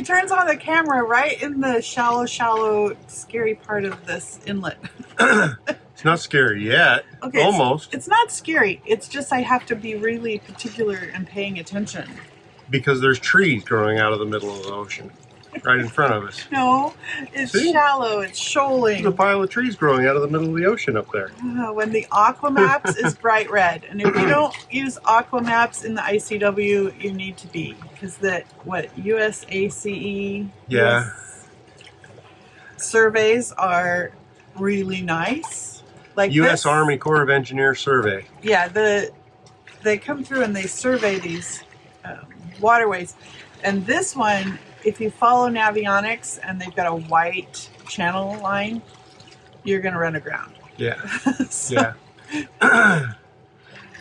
turns on the camera right in the shallow, scary part of this inlet. It's not scary yet. Okay, almost. It's not scary. It's just I have to be really particular and paying attention. Because there's trees growing out of the middle of the ocean. Right in front of us. No, it's shallow, it's shoaling. There's a pile of trees growing out of the middle of the ocean up there. When the Aquamaps is bright red. And if you don't use Aquamaps in the ICW, you need to be. Because USACE surveys are really nice. Like U.S. Army Corps of Engineers survey. Yeah, they come through and they survey these waterways. And this one, if you follow Navionics and they've got a white channel line, you're going to run aground. Yeah. Yeah.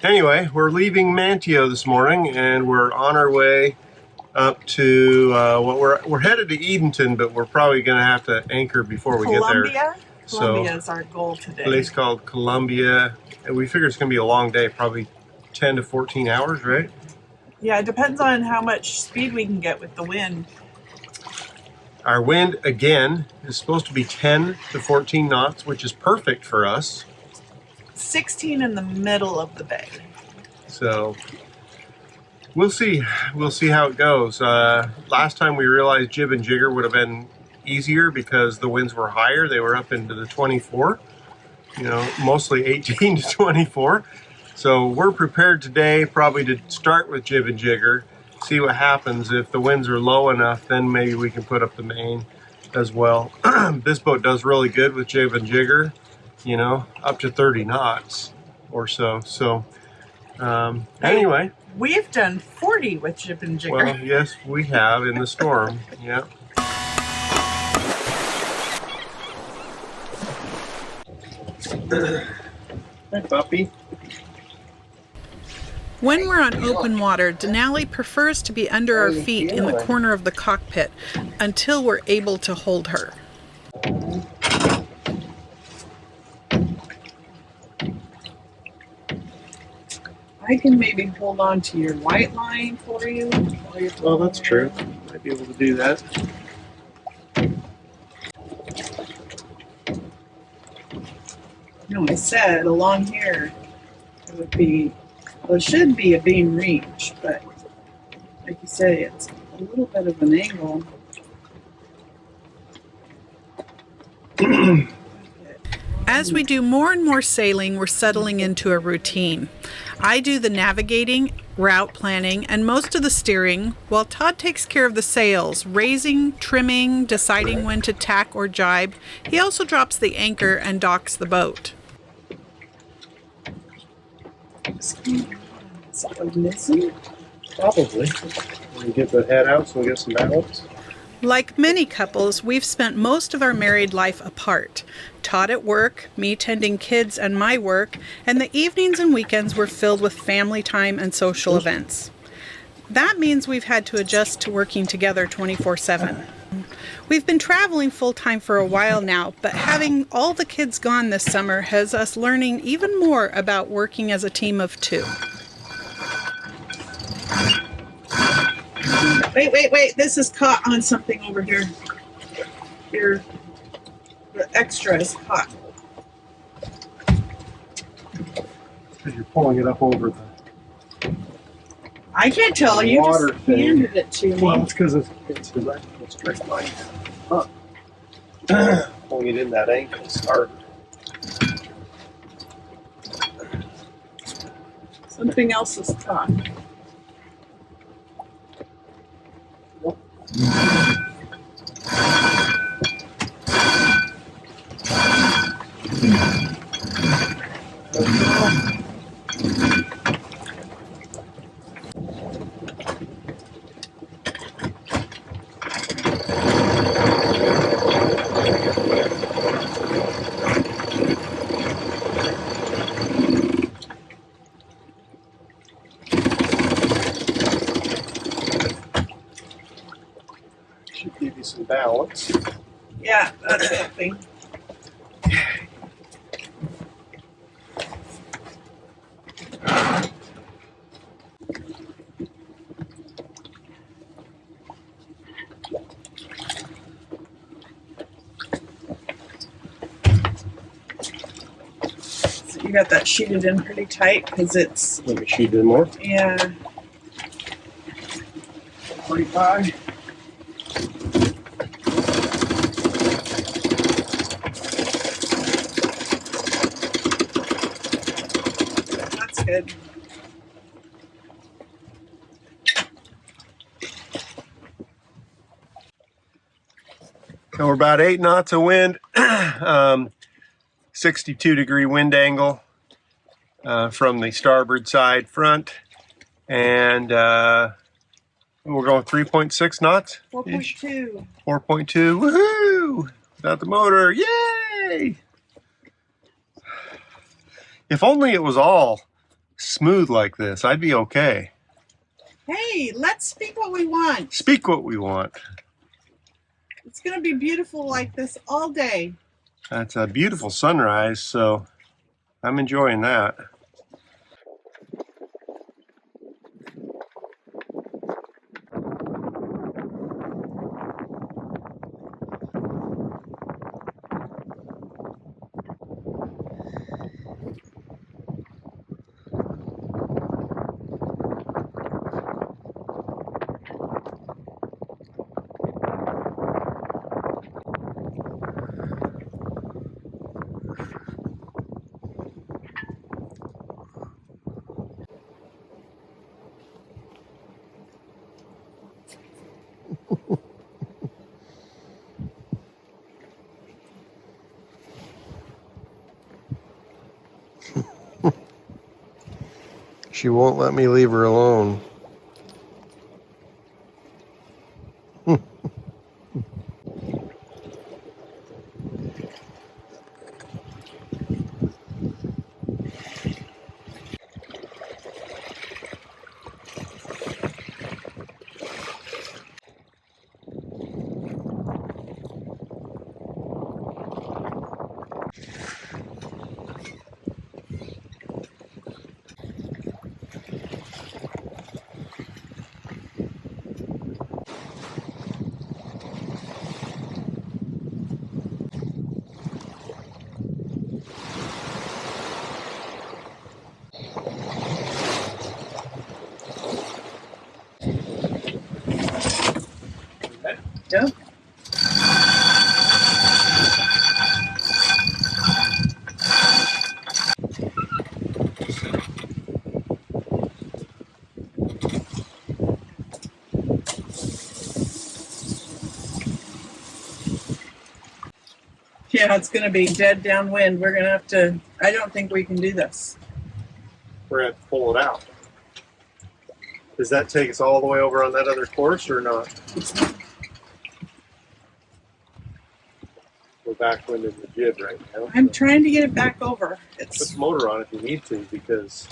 Anyway, we're leaving Manteo this morning and we're on our way up to we're headed to Edenton, but we're probably going to have to anchor before we get there. Columbia is our goal today. A place called Columbia, and we figure it's going to be a long day, probably 10 to 14 hours, right? Yeah, it depends on how much speed we can get with the wind. Our wind, again, is supposed to be 10 to 14 knots, which is perfect for us. 16 in the middle of the bay. So we'll see. We'll see how it goes. Last time we realized jib and jigger would have been easier because the winds were higher. They were up into the 24, mostly 18 to 24. So we're prepared today probably to start with jib and jigger, see what happens. If the winds are low enough, then maybe we can put up the main as well. This boat does really good with jib and jigger, up to 30 knots or so. So anyway. We've done 40 with jib and jigger. Well, yes, we have in the storm, yeah. Hi, puppy. When we're on open water, Denali prefers to be under our feet in the corner of the cockpit until we're able to hold her. I can maybe hold on to your white line for you. Well, that's true. Might be able to do that. No, I said along here it would be, well, it should be a beam reach, but like you say, it's a little bit of an angle. As we do more and more sailing, we're settling into a routine. I do the navigating, route planning, and most of the steering, while Todd takes care of the sails, raising, trimming, deciding when to tack or jibe. He also drops the anchor and docks the boat. Probably. We get the head out so we get some balance. Like many couples, we've spent most of our married life apart. Todd at work, me tending kids and my work, and the evenings and weekends were filled with family time and social events. That means we've had to adjust to working together 24/7. We've been traveling full-time for a while now, but having all the kids gone this summer has us learning even more about working as a team of two. Wait, this is caught on something over here. Here, the extra is caught. Because you're pulling it up over the I can't tell. You water just thing. handed it to me. Well, it's because it's a electrical straight line. Huh. Pulling it in that ankle is hard. Something else is caught. Should give you some balance. Yeah, that's something. got that sheeted in pretty tight because it's, Let me sheet in more. yeah. 45. That's good. So we're about 8 knots of wind, 62-degree wind angle from the starboard side front, and we're going 3.6 knots. 4.2. 4.2. Woohoo! Without the motor, yay! If only it was all smooth like this, I'd be okay. Hey, let's speak what we want. Speak what we want. It's going to be beautiful like this all day. That's a beautiful sunrise, so I'm enjoying that. She won't let me leave her alone. Yep. Yeah, it's going to be dead downwind. We're going to have to, I don't think we can do this. We're going to have to pull it out. Does that take us all the way over on that other course or not? We're backwind in the jib right now. I'm trying to get it back over. Put It's the motor on if you need to, because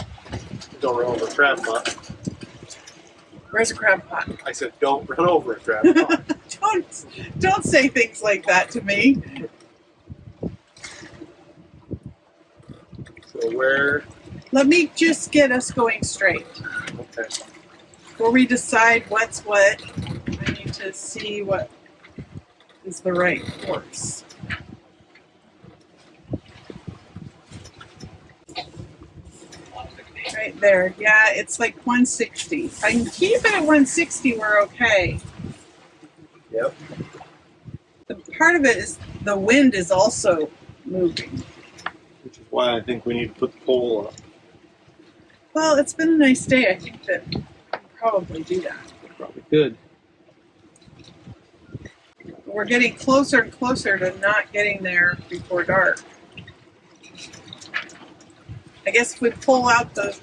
don't run over a crab pot. Where's a crab pot? I said don't run over a crab pot. Don't say things like that to me. So where? Let me just get us going straight. Okay. Before we decide what's what, I need to see what is the right course. Right there. Yeah, it's like 160. If I can keep it at 160, we're okay. Yep. The part of it is the wind is also moving. Which is why I think we need to put the pole up. Well, it's been a nice day. I think that we can probably do that. Probably could. We're getting closer and closer to not getting there before dark. I guess if we pull out the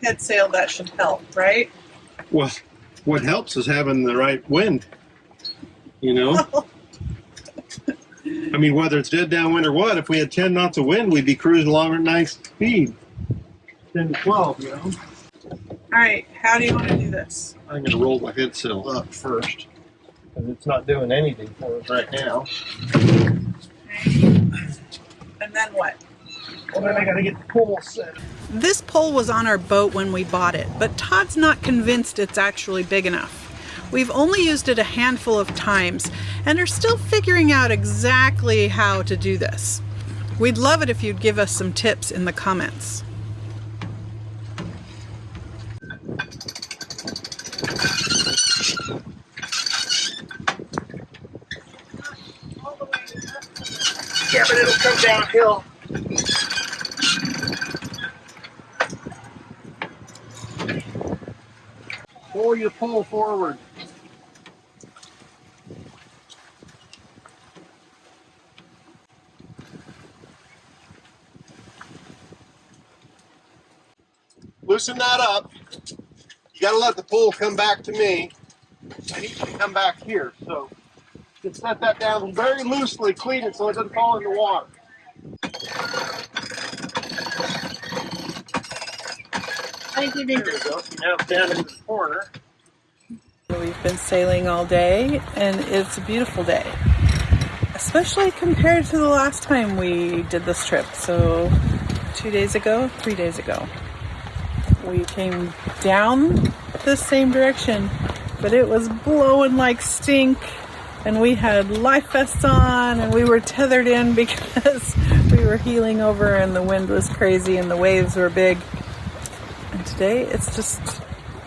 head sail, that should help, right? Well, what helps is having the right wind. You know? I mean, whether it's dead downwind or what, if we had 10 knots of wind, we'd be cruising along at nice speed. 10 to 12, you know? All right, how do you want to do this? I'm going to roll my head sail up first, because it's not doing anything for us right now. And then what? Well, then I got to get the pole set. This pole was on our boat when we bought it, but Todd's not convinced it's actually big enough. We've only used it a handful of times and are still figuring out exactly how to do this. We'd love it if you'd give us some tips in the comments. Yeah, but it'll come downhill. Pull your pole forward. Loosen that up. You gotta let the pole come back to me. I need you to come back here. So just set that down very loosely, clean it so it doesn't fall in the water. Thank you, There we go. So now it's down in the corner. We've been sailing all day and it's a beautiful day, especially compared to the last time we did this trip. So 3 days ago, we came down the same direction, but it was blowing like stink and we had life vests on and we were tethered in because we were heeling over and the wind was crazy and the waves were big. And today it's just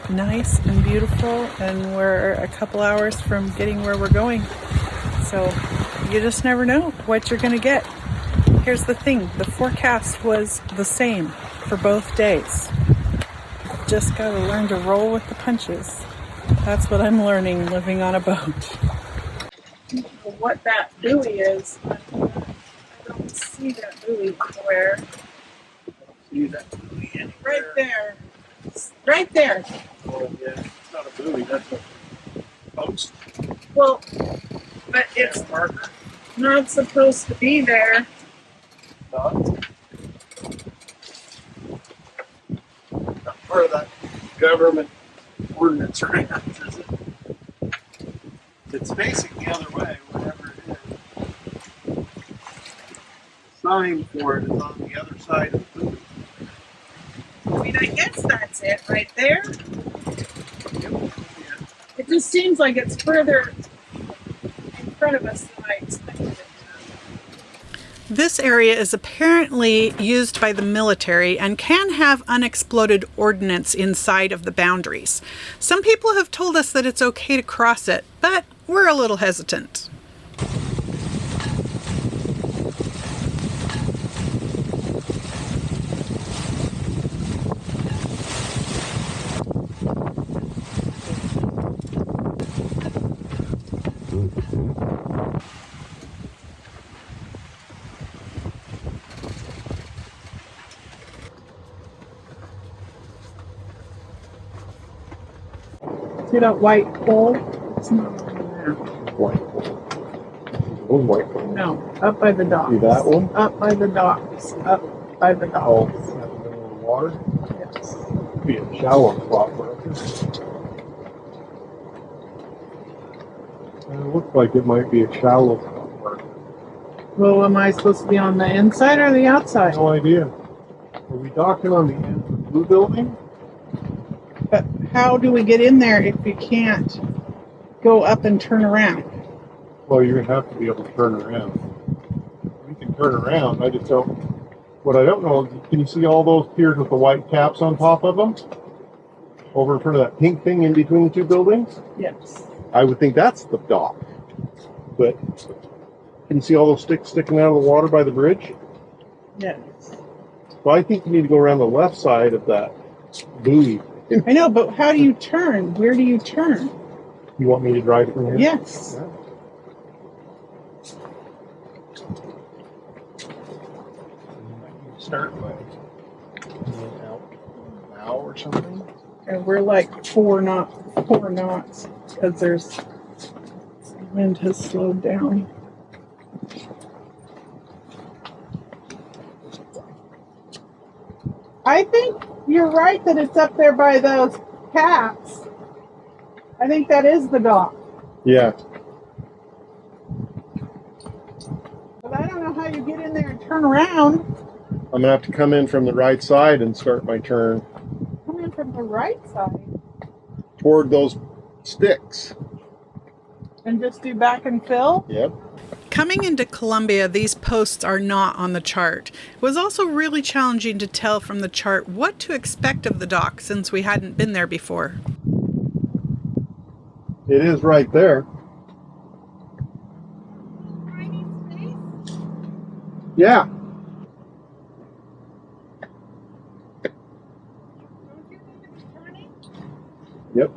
nice and beautiful and we're a couple hours from getting where we're going. So you just never know what you're gonna get. Here's the thing, the forecast was the same for both days. Just gotta learn to roll with the punches. That's what I'm learning living on a boat. What that buoy is, I don't see that buoy anywhere. See that buoy anywhere? Right there. Right there. Oh, yeah. It's not a buoy, that's a post. Well, but it's not supposed to be there. Not part of that government ordinance or anything, is it? It's facing the other way, whatever it is. The sign for it is on the other side of the buoy. I mean, I guess that's it right there. It just seems like it's further in front of us than I expected it to. This area is apparently used by the military and can have unexploded ordnance inside of the boundaries. Some people have told us that it's okay to cross it, but we're a little hesitant. See that white pole? It's not on there. White pole. One white pole. No, up by the docks. See that one? Up by the docks. Up by the Oh, docks. in the middle of the water? Yes. Be a shallow spot for us. It looks like it might be a shallow spot for us. Well, am I supposed to be on the inside or the outside? No idea. Are we docking on the end of the blue building? But how do we get in there if you can't go up and turn around? Well, you're going to have to be able to turn around. We can turn around. I just don't. What I don't know is, can you see all those piers with the white caps on top of them? Over in front of that pink thing in between the two buildings? Yes. I would think that's the dock. But can you see all those sticks sticking out of the water by the bridge? Yes. Well, I think you need to go around the left side of that buoy. I know, but how do you turn? Where do you turn? You want me to drive from here? Yes. Yeah. Start by out now or something. And we're like four knots because there's wind has slowed down. I think you're right that it's up there by those caps. I think that is the dock. Yeah. But I don't know how you get in there and turn around. I'm gonna have to come in from the right side and start my turn Come in from the right side toward those sticks. and just do back and fill. Yep. Coming into Columbia, these posts are not on the chart. It was also really challenging to tell from the chart what to expect of the dock since we hadn't been there before. It is right there. Yeah. Yep.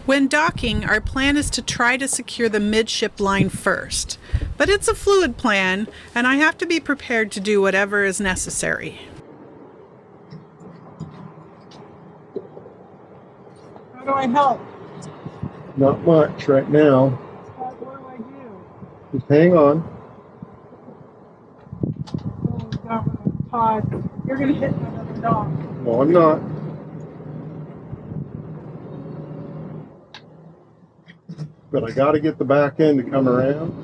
When docking, our plan is to try to secure the midship line first. But it's a fluid plan, and I have to be prepared to do whatever is necessary. How do I help? Not much right now. What do I do? Just hang on. Oh, God, Todd, you're going to hit another dock. No, I'm not. But I got to get the back end to come around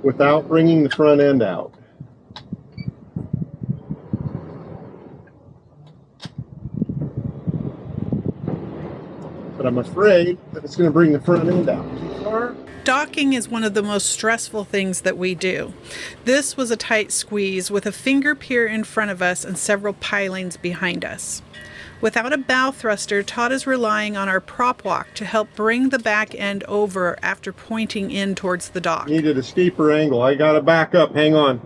without bringing the front end out. But I'm afraid that it's going to bring the front end out. Docking is one of the most stressful things that we do. This was a tight squeeze with a finger pier in front of us and several pilings behind us. Without a bow thruster, Todd is relying on our prop walk to help bring the back end over after pointing in towards the dock. Needed a steeper angle. I got to back up. Hang on.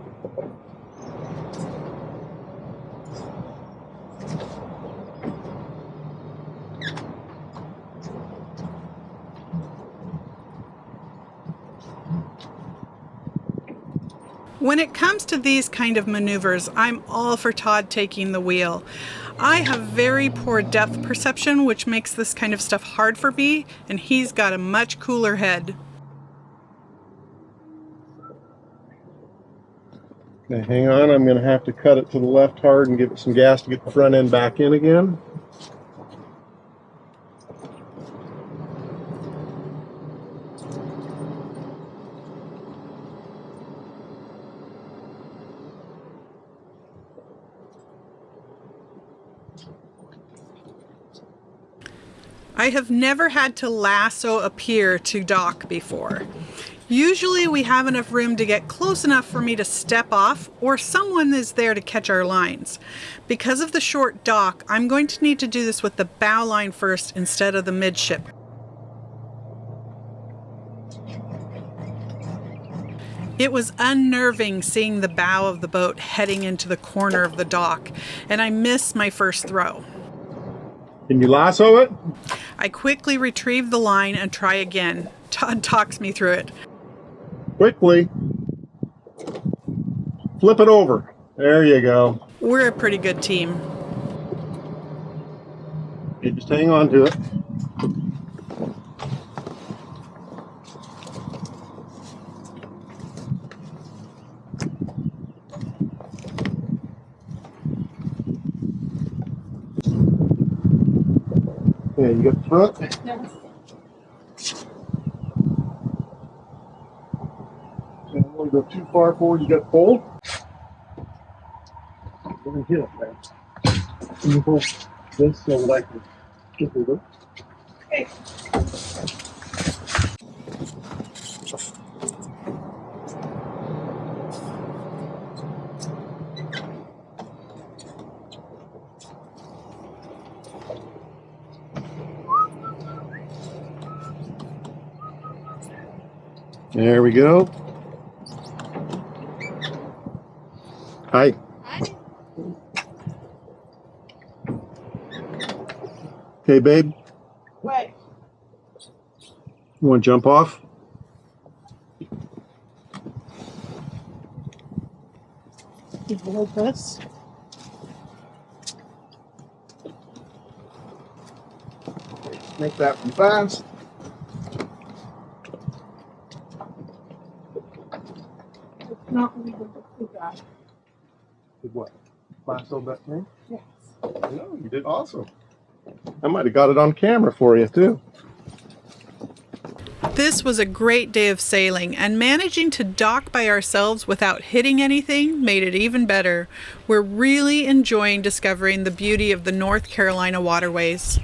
When it comes to these kind of maneuvers, I'm all for Todd taking the wheel. I have very poor depth perception, which makes this kind of stuff hard for me, and he's got a much cooler head. Okay, hang on. I'm going to have to cut it to the left hard and give it some gas to get the front end back in again. I have never had to lasso a pier to dock before. Usually we have enough room to get close enough for me to step off, or someone is there to catch our lines. Because of the short dock, I'm going to need to do this with the bow line first instead of the midship. It was unnerving seeing the bow of the boat heading into the corner of the dock, and I missed my first throw. Can you lasso it? I quickly retrieve the line and try again. Todd talks me through it. Quickly. Flip it over. There you go. We're a pretty good team. You just hang on to it. Yeah, you got the front? Yes. You don't want to go too far forward, you got the fold. Let me hit it there. Can you pull this so that I can get through it? Okay. There we go. Hi. Okay, babe. Wait. You want to jump off? You hold this. Make that one fast. It's not legal to do that. Did what? Lasso that thing? Yes. No, you did awesome. I might have got it on camera for you too. This was a great day of sailing, and managing to dock by ourselves without hitting anything made it even better. We're really enjoying discovering the beauty of the North Carolina waterways.